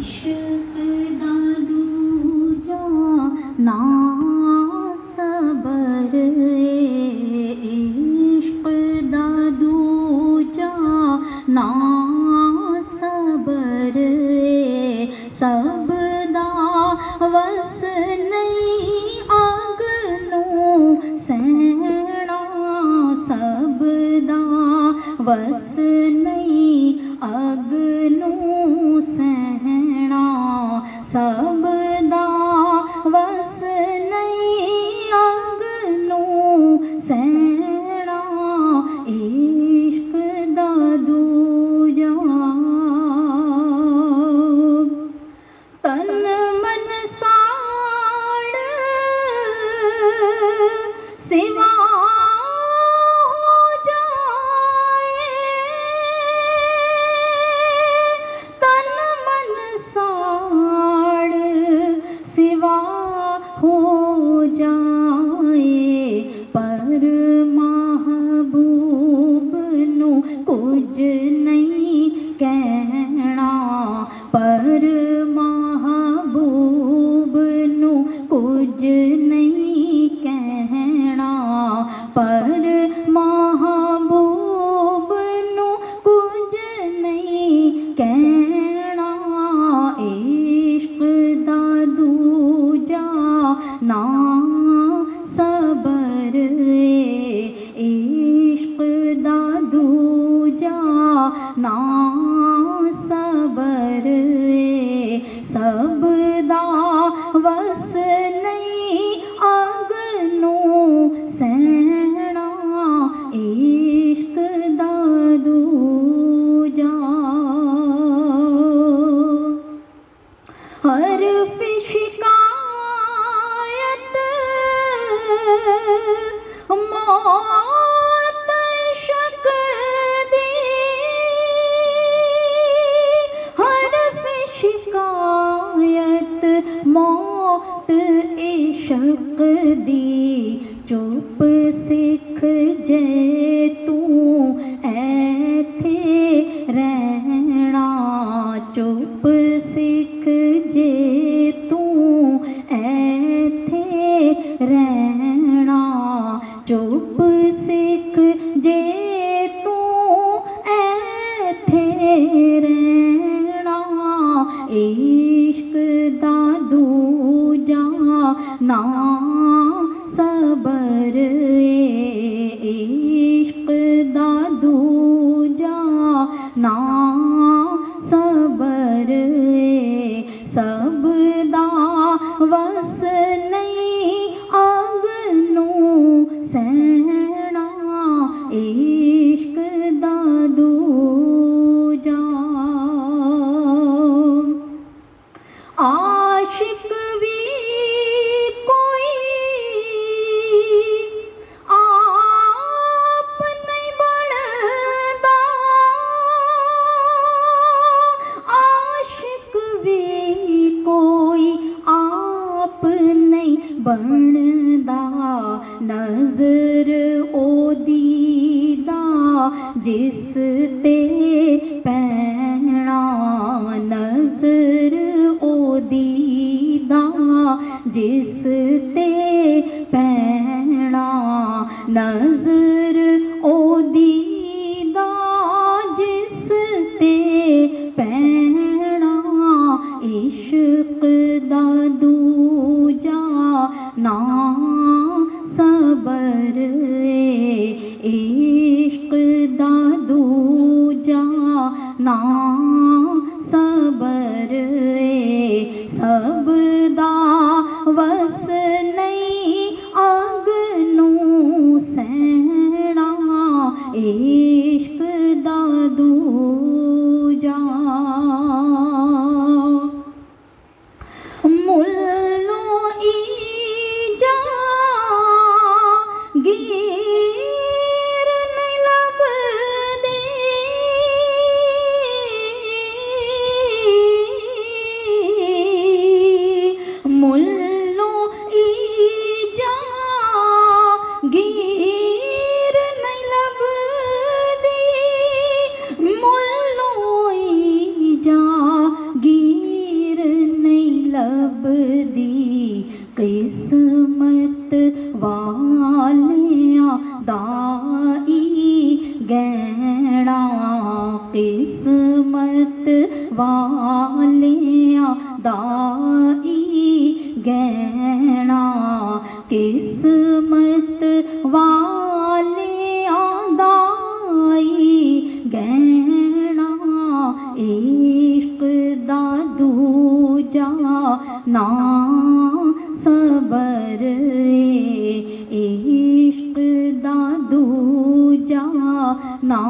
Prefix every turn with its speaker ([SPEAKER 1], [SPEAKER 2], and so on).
[SPEAKER 1] इश्क दा दूजा ना सबर इश्क दा दूजा ना सबर सब दा वस नहीं अग नूं सहना सब दा वस नहीं अग नूं सहना सब दा वस नहीं अग नूं सहना इश्क दा दूजा तन मन साड़ सिवा हो जाए पर महबूब नू कुछ नहीं कहना पर महबूब नू कुछ नहीं कहना पर महबूब नू कुछ नहीं कहना इश्क दा दूजा ना सबर इश्क दा दूजा ना सबर सब दा वस नहीं अग नूं सहना इश्क दा दूजा हर शिकायत मौत शक दी हर शिकायत मौत इशक दी चुप सिख जे तू ऐथे रहना चुप सिख जे तू ऐथे रहना चुप सिख जे तू ऐथे रहना इश्क दा दूजा ना सबर इश्क दा दूजा ना सबर सब दा वस नहीं अग नूं सहना इश्क दा दूजा आशिक भी कोई आप नहीं बनदा आशिक भी कोई आप नहीं बनदा नजर ओदी दा जिस ते पैना नजर ओदी दा जिस ते पैना नजर ओदी दा जिस ते पैना इश्क दा दूजा ना सबर इश्क दा दूजा ना सबर सब दा वस नहीं अग नूं सहना इश्क दा दूजा मुल्लों ई जा गी किस्मत वालियां दाई गहना किस्मत वालियां दाई गहना किस्मत वालियां दाई गहना इश्क दा दूजा ना सबर इश्क दा दूजा ना